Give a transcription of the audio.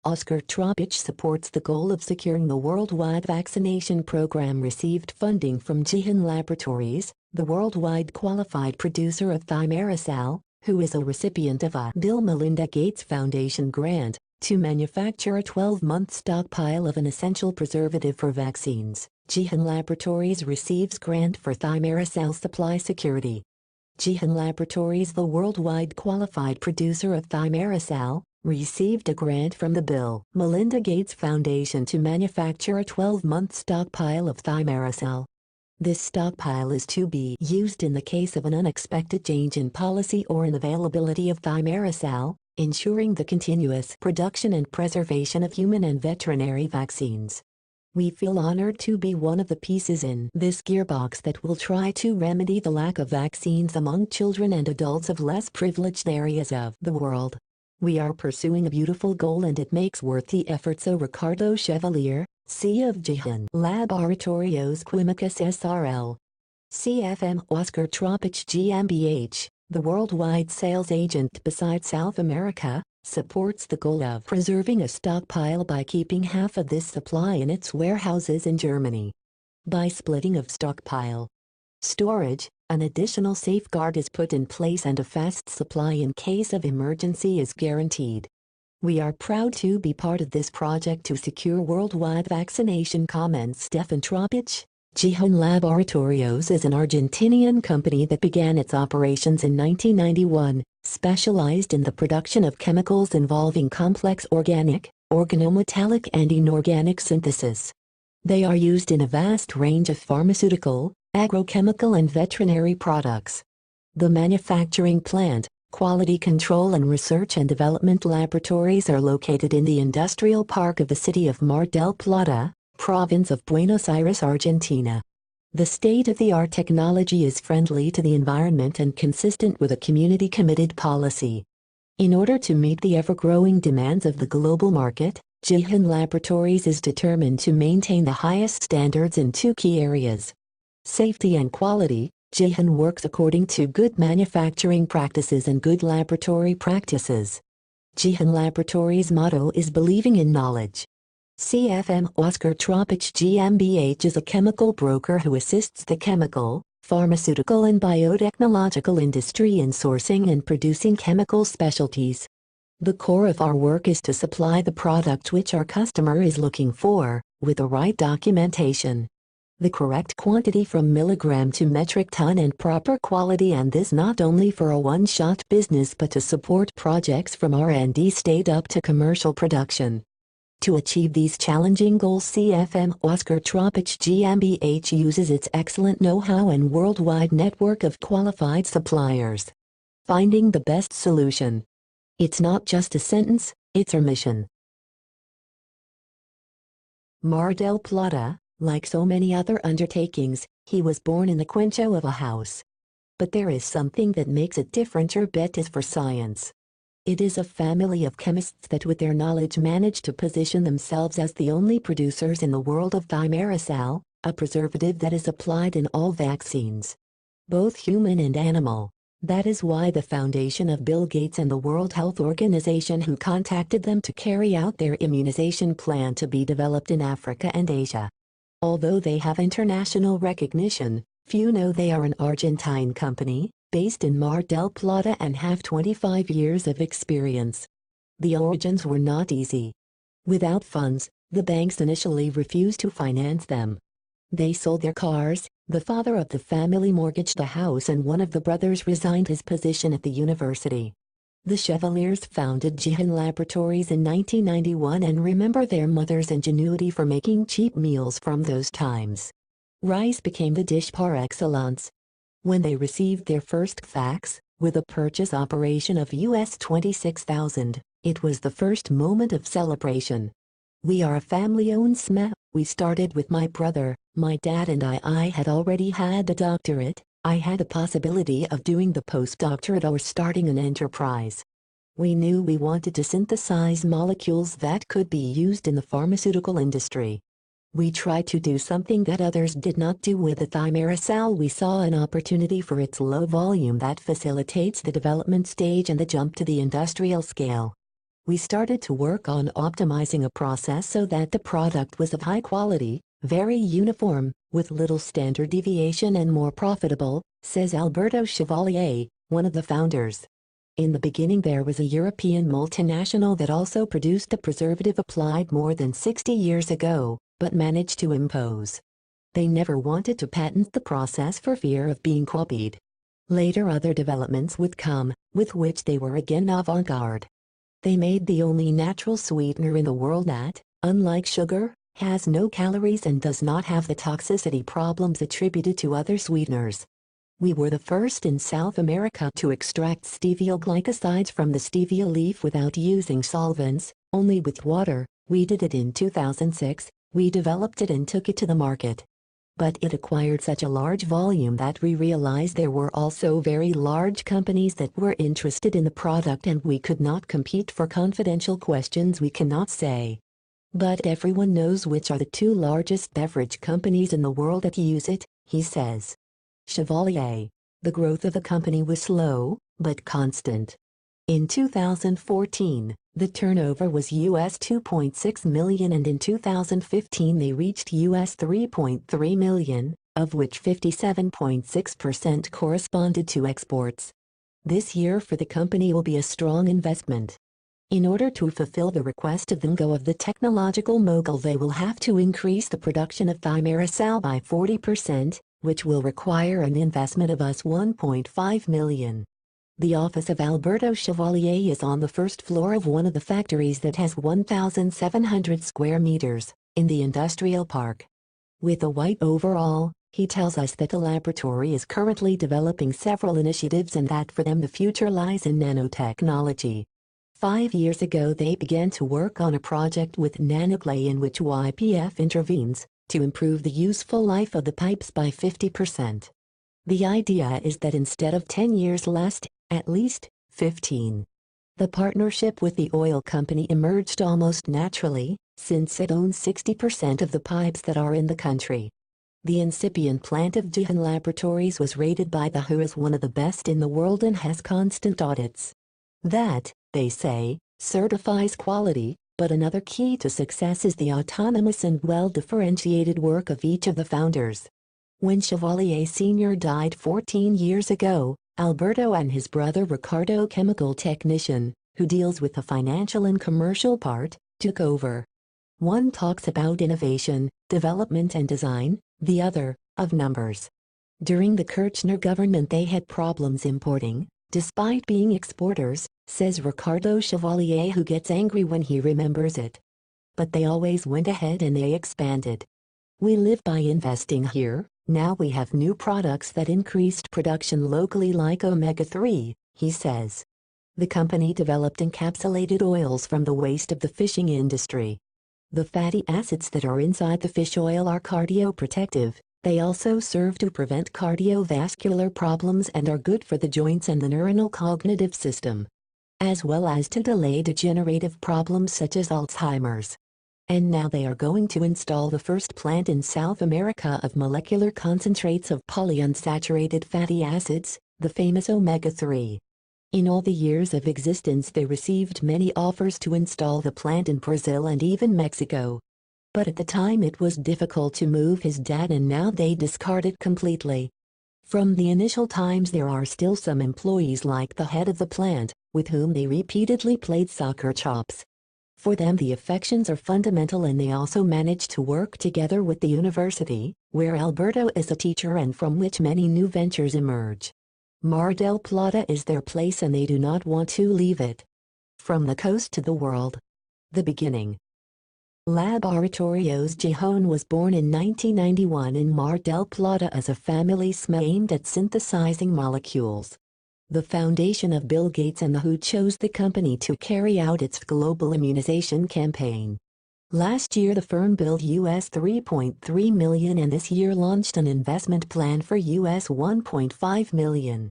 Oscar Tropich supports the goal of securing the worldwide vaccination program. Received funding from Gihón Laboratories, the worldwide qualified producer of Thimerosal, who is a recipient of a Bill Melinda Gates Foundation grant, to manufacture a 12-month stockpile of an essential preservative for vaccines. Gihón Laboratories receives grant for Thimerosal supply security. Gihón Laboratories, the worldwide qualified producer of Thimerosal, received a grant from the Bill Melinda Gates Foundation to manufacture a 12-month stockpile of Thimerosal. This stockpile is to be used in the case of an unexpected change in policy or in availability of Thimerosal, ensuring the continuous production and preservation of human and veterinary vaccines. We feel honored to be one of the pieces in this gearbox that will try to remedy the lack of vaccines among children and adults of less privileged areas of the world. We are pursuing a beautiful goal and it makes worth the effort. So Ricardo Chevalier, CEO of Gihón Laboratories Químicas S.R.L. CFM Oscar Tropich GmbH, the worldwide sales agent beside South America, supports the goal of preserving a stockpile by keeping half of this supply in its warehouses in Germany. By splitting of stockpile storage, an additional safeguard is put in place and a fast supply in case of emergency is guaranteed. We are proud to be part of this project to secure worldwide vaccination. Comments Stefan Tropich. Gihón Laboratories is an Argentinian company that began its operations in 1991, specialized in the production of chemicals involving complex organic, organometallic and inorganic synthesis. They are used in a vast range of pharmaceutical, agrochemical and veterinary products. The manufacturing plant, quality control and research and development laboratories are located in the industrial park of the city of Mar del Plata, province of Buenos Aires, Argentina. The state-of-the-art technology is friendly to the environment and consistent with a community-committed policy. In order to meet the ever-growing demands of the global market, Gihón Laboratories is determined to maintain the highest standards in two key areas: safety and quality. Gihón works according to good manufacturing practices and good laboratory practices. Gihón Laboratories' motto is believing in knowledge. CFM Oscar Tropich GmbH is a chemical broker who assists the chemical, pharmaceutical and biotechnological industry in sourcing and producing chemical specialties. The core of our work is to supply the product which our customer is looking for, with the right documentation, the correct quantity from milligram to metric ton and proper quality, and this not only for a one-shot business but to support projects from R&D state up to commercial production. To achieve these challenging goals, CFM Oscar Tropich GmbH uses its excellent know-how and worldwide network of qualified suppliers. Finding the best solution. It's not just a sentence, it's our mission. Mar del Plata, like so many other undertakings, he was born in the quincho of a house. But there is something that makes it different. Your bet is for science. It is a family of chemists that with their knowledge manage to position themselves as the only producers in the world of Thimerosal, a preservative that is applied in all vaccines, both human and animal. That is why the foundation of Bill Gates and the World Health Organization, who contacted them to carry out their immunization plan to be developed in Africa and Asia. Although they have international recognition, few know they are an Argentine company, based in Mar del Plata and have 25 years of experience. The origins were not easy. Without funds, the banks initially refused to finance them. They sold their cars, the father of the family mortgaged the house, and one of the brothers resigned his position at the university. The Chevaliers founded Gihón Laboratories in 1991 and remember their mother's ingenuity for making cheap meals from those times. Rice became the dish par excellence. When they received their first fax, with a purchase operation of US $26,000, it was the first moment of celebration. We are a family-owned SME. We started with my brother, my dad and I had already had a doctorate. I had the possibility of doing the postdoctorate or starting an enterprise. We knew we wanted to synthesize molecules that could be used in the pharmaceutical industry. We tried to do something that others did not do. With the Thimerosal, we saw an opportunity for its low volume that facilitates the development stage and the jump to the industrial scale. We started to work on optimizing a process so that the product was of high quality, very uniform, with little standard deviation and more profitable, says Alberto Chevalier, one of the founders. In the beginning there was a European multinational that also produced a preservative applied more than 60 years ago, but managed to impose. They never wanted to patent the process for fear of being copied. Later other developments would come, with which they were again avant-garde. They made the only natural sweetener in the world that, unlike sugar, has no calories and does not have the toxicity problems attributed to other sweeteners. We were the first in South America to extract stevia glycosides from the stevia leaf without using solvents, only with water. We did it in 2006, we developed it and took it to the market. But it acquired such a large volume that we realized there were also very large companies that were interested in the product and we could not compete for confidential questions we cannot say. But everyone knows which are the two largest beverage companies in the world that use it, he says. Chevalier. The growth of the company was slow, but constant. In 2014, the turnover was US $2.6 million and in 2015 they reached US $3.3 million, of which 57.6% corresponded to exports. This year for the company will be a strong investment. In order to fulfill the request of the technological mogul, they will have to increase the production of Thimerosal by 40%, which will require an investment of us $1.5 million. The office of Alberto Chevalier is on the first floor of one of the factories that has 1,700 square meters, in the industrial park. With a white overall, he tells us that the laboratory is currently developing several initiatives and that for them the future lies in nanotechnology. 5 years ago they began to work on a project with nanoclay in which YPF intervenes, to improve the useful life of the pipes by 50%. The idea is that instead of 10 years last, at least 15. The partnership with the oil company emerged almost naturally, since it owns 60% of the pipes that are in the country. The incipient plant of Gihón Laboratories was rated by the WHO as one of the best in the world and has constant audits. That, they say, certifies quality, but another key to success is the autonomous and well-differentiated work of each of the founders. When Chevalier Sr. died 14 years ago, Alberto and his brother Ricardo, chemical technician, who deals with the financial and commercial part, took over. One talks about innovation, development and design, the other, of numbers. During the Kirchner government they had problems importing, despite being exporters, says Ricardo Chevalier, who gets angry when he remembers it. But they always went ahead and they expanded. We live by investing here. Now we have new products that increased production locally like omega-3, he says. The company developed encapsulated oils from the waste of the fishing industry. The fatty acids that are inside the fish oil are cardioprotective. They also serve to prevent cardiovascular problems and are good for the joints and the neuronal cognitive system, as well as to delay degenerative problems such as Alzheimer's. And now they are going to install the first plant in South America of molecular concentrates of polyunsaturated fatty acids, the famous omega-3. In all the years of existence they received many offers to install the plant in Brazil and even Mexico. But at the time it was difficult to move his dad and now they discard it completely. From the initial times there are still some employees like the head of the plant, with whom they repeatedly played soccer chops. For them the affections are fundamental and they also manage to work together with the university, where Alberto is a teacher and from which many new ventures emerge. Mar del Plata is their place and they do not want to leave it. From the coast to the world. The beginning. Laboratorios Gihón was born in 1991 in Mar del Plata as a family SME aimed at synthesizing molecules. The foundation of Bill Gates and the WHO chose the company to carry out its global immunization campaign. Last year the firm billed US $3.3 million and this year launched an investment plan for US $1.5 million.